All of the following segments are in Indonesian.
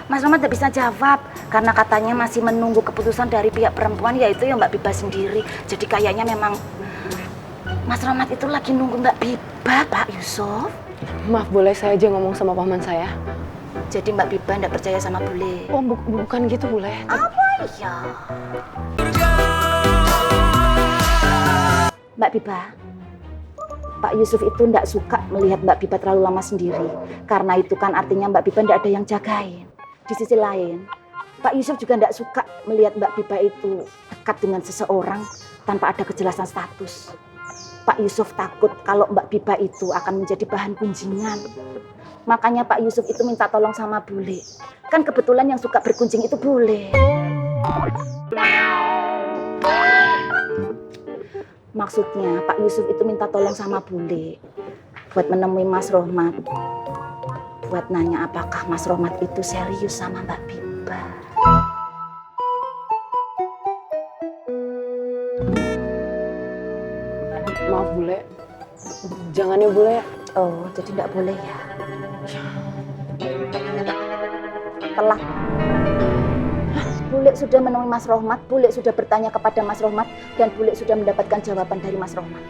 Mas Rohmat tidak bisa jawab karena katanya masih menunggu keputusan dari pihak perempuan, yaitu ya Mbak Biba sendiri. Jadi kayaknya memang Mas Rohmat itu lagi nunggu Mbak Biba, Pak Yusuf. Maaf, boleh saya aja ngomong sama paman saya? Jadi Mbak Biba tidak percaya sama Bule? Oh, bukan gitu, boleh. Apa iya? Mbak Biba, Pak Yusuf itu tidak suka melihat Mbak Biba terlalu lama sendiri. Karena itu kan artinya Mbak Biba tidak ada yang jagain. Di sisi lain, Pak Yusuf juga tidak suka melihat Mbak Biba itu dekat dengan seseorang tanpa ada kejelasan status. Pak Yusuf takut kalau Mbak Biba itu akan menjadi bahan gunjingan. Makanya Pak Yusuf itu minta tolong sama Bule. Kan kebetulan yang suka bergunjing itu Bule. Maksudnya Pak Yusuf itu minta tolong sama Bule buat menemui Mas Rohmat. Buat nanya apakah Mas Rohmat itu serius sama Mbak Biba. Maaf, Bule. Jangan ya, Bule. Oh, jadi tidak boleh ya? Telat. Bule sudah menemui Mas Rohmat, Bule sudah bertanya kepada Mas Rohmat, dan Bule sudah mendapatkan jawaban dari Mas Rohmat.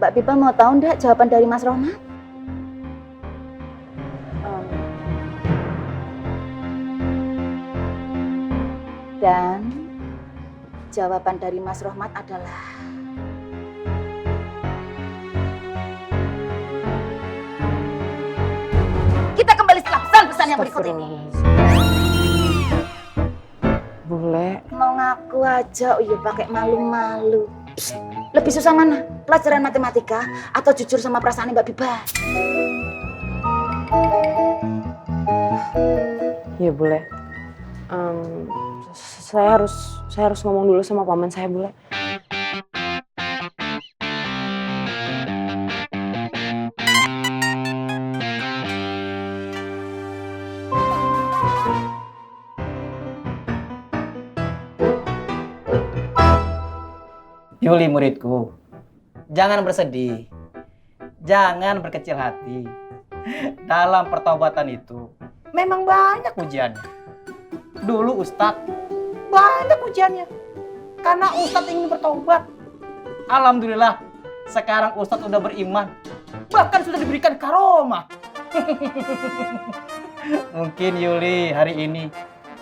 Mbak Biba mau tahu enggak jawaban dari Mas Rohmat? Dan jawaban dari Mas Rohmat adalah kita kembali setelah pesan-pesan yang berikut ini. Bule. Mau ngaku aja, oh iya pakai malu-malu. Psst, lebih susah mana? Pelajaran matematika atau jujur sama perasaan Mbak Biba? Iya, Bule. Saya harus ngomong dulu sama paman saya, Bule. Yuli muridku, jangan bersedih, jangan berkecil hati. Dalam pertobatan itu memang banyak ujiannya. Dulu Ustadz banyak ujiannya karena Ustadz ingin bertobat. Alhamdulillah sekarang Ustadz udah beriman, bahkan sudah diberikan karomah. Mungkin Yuli hari ini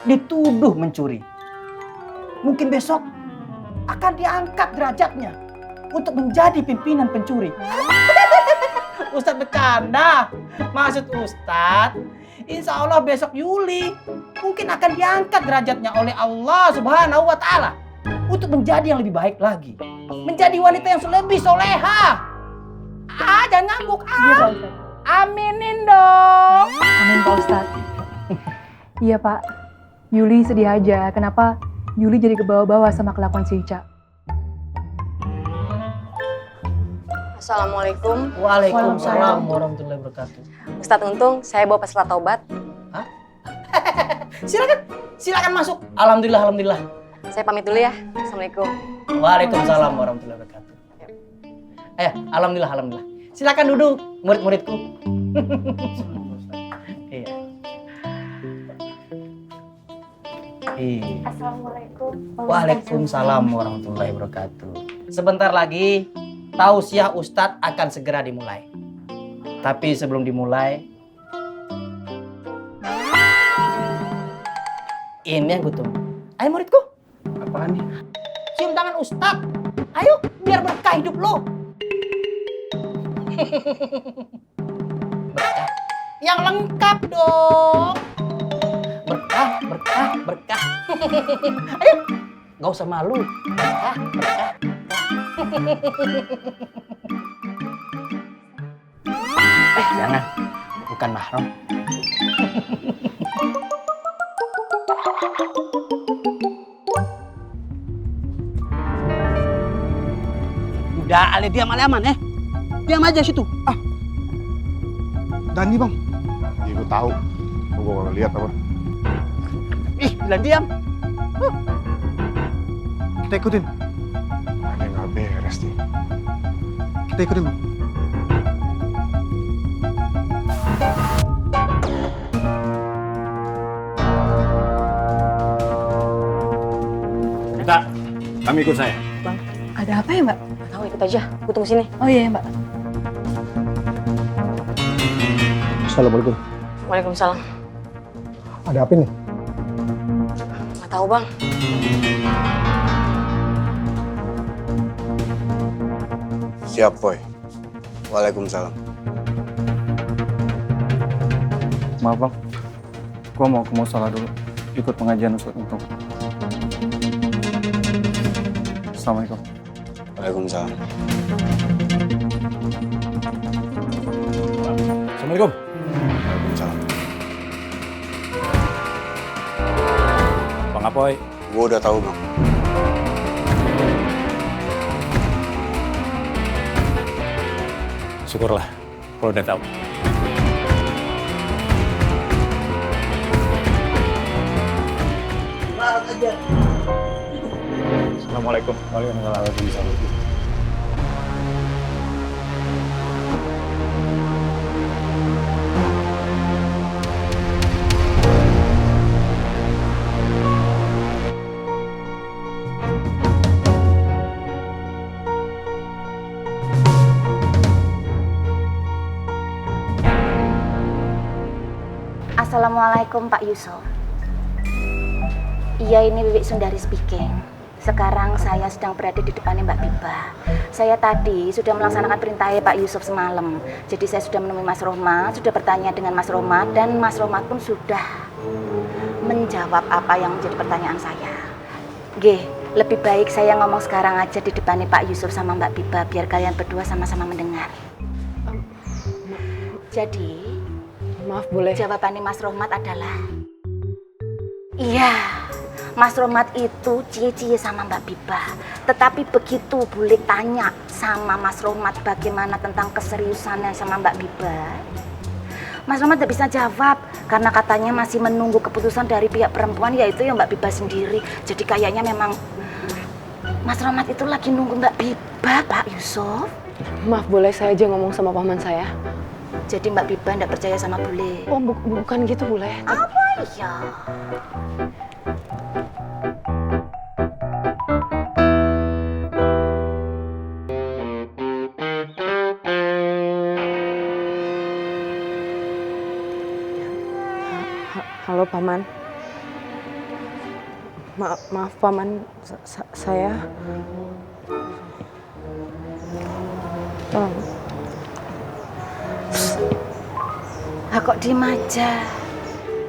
dituduh mencuri, mungkin besok akan diangkat derajatnya untuk menjadi pimpinan pencuri. Ustadz bercanda. Maksud Ustadz, insya Allah besok Yuli mungkin akan diangkat derajatnya oleh Allah Subhanahu wa Ta'ala untuk menjadi yang lebih baik lagi, menjadi wanita yang lebih soleha. Jangan ngambuk. Iya, Pak Ustadz. Aminin dong. Amin, Pak Ustadz. Iya, Pak. Yuli sedih aja. Kenapa Yuli jadi kebawa-bawa sama kelakuan si Ica? Assalamualaikum. Waalaikumsalam warahmatullahi wabarakatuh. Ustadz Untung, saya bawa peserta taubat. Silakan masuk. Alhamdulillah. Saya pamit dulu ya. Assalamualaikum. Waalaikumsalam warahmatullahi wabarakatuh. Alhamdulillah. Silakan duduk, murid-muridku. Iya. Assalamualaikum. Waalaikumsalam warahmatullahi wabarakatuh. Sebentar lagi tausiah Ustadz akan segera dimulai. Tapi sebelum dimulai, ini yang gue tunggu. Ayo muridku. Apaan nih? Cium tangan Ustadz. Ayo, biar berkah hidup lo. Berkah. Yang lengkap dong. Berkah. Ayo, gak usah malu. Berkah. Jangan. Bukan mahram. Udah, Ale diam, Ale aman ya. Diam aja situ. Dani bang. Iya gue tahu. Gue gak lihat apa. Bilang diam. Kita ikutin. Ada yang gak beres nih. Kita ikutin bang. Kami ikut saya. Bang, ada apa ya Mbak? Tahu ikut aja. Gue tunggu sini. Oh iya Mbak. Assalamualaikum. Waalaikumsalam. Ada apa nih? Nggak tahu bang. Siap, Boy. Waalaikumsalam. Maaf bang, gua mau ke musola dulu, ikut pengajian Ustadz Untung. Assalamualaikum. Waalaikumsalam. Assalamualaikum. Waalaikumsalam. Bang Apoy. Gue udah tahu, Bang. Syukurlah kalau udah tahu. Assalamualaikum. Waalaikumsalam. Assalamualaikum Pak Yusuf. Iya, ini Wiwik Sundari speaking. Sekarang saya sedang berada di depannya Mbak Biba. Saya tadi sudah melaksanakan perintahnya Pak Yusuf semalam. Jadi saya sudah menemui Mas Rohmat, sudah bertanya dengan Mas Rohmat, dan Mas Rohmat pun sudah menjawab apa yang menjadi pertanyaan saya. G, lebih baik saya ngomong sekarang aja di depannya Pak Yusuf sama Mbak Biba, biar kalian berdua sama-sama mendengar. Jadi, Maaf boleh. jawabannya Mas Rohmat adalah iya, Mas Rohmat itu cie-cie sama Mbak Biba. Tetapi begitu Bulik tanya sama Mas Rohmat bagaimana tentang keseriusannya sama Mbak Biba, Mas Rohmat tidak bisa jawab karena katanya masih menunggu keputusan dari pihak perempuan, yaitu ya Mbak Biba sendiri. Jadi kayaknya memang Mas Rohmat itu lagi nunggu Mbak Biba, Pak Yusuf. Maaf boleh saya aja ngomong sama paman saya. Jadi Mbak Biba tidak percaya sama Bule. Oh bukan gitu boleh. Apa iya? Halo paman. Maaf paman, saya. Kok diem aja?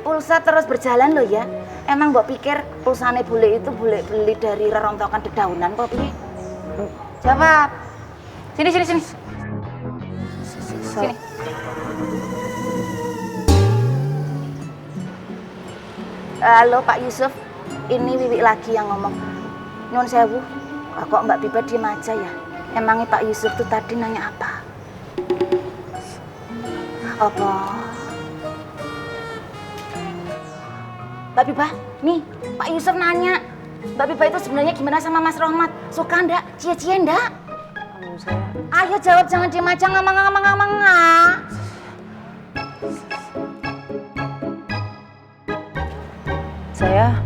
Pulsa terus berjalan loh ya. Emang mbok pikir pulsane Bule itu Bule beli dari rerontokan dedaunan kok piye? Jawab. Sini. Sini. Halo Pak Yusuf, ini Wiwi lagi yang ngomong. Nyuwun sewu, kok Mbak Biba diem aja ya? Emangnya Pak Yusuf tuh tadi nanya apa? Apa? Mbak Biba, nih Pak Yusuf nanya, Mbak Biba itu sebenarnya gimana sama Mas Rohmat? Suka ndak? Cie-cie ndak? Ayo jawab, jangan diem aja ngomong. Saya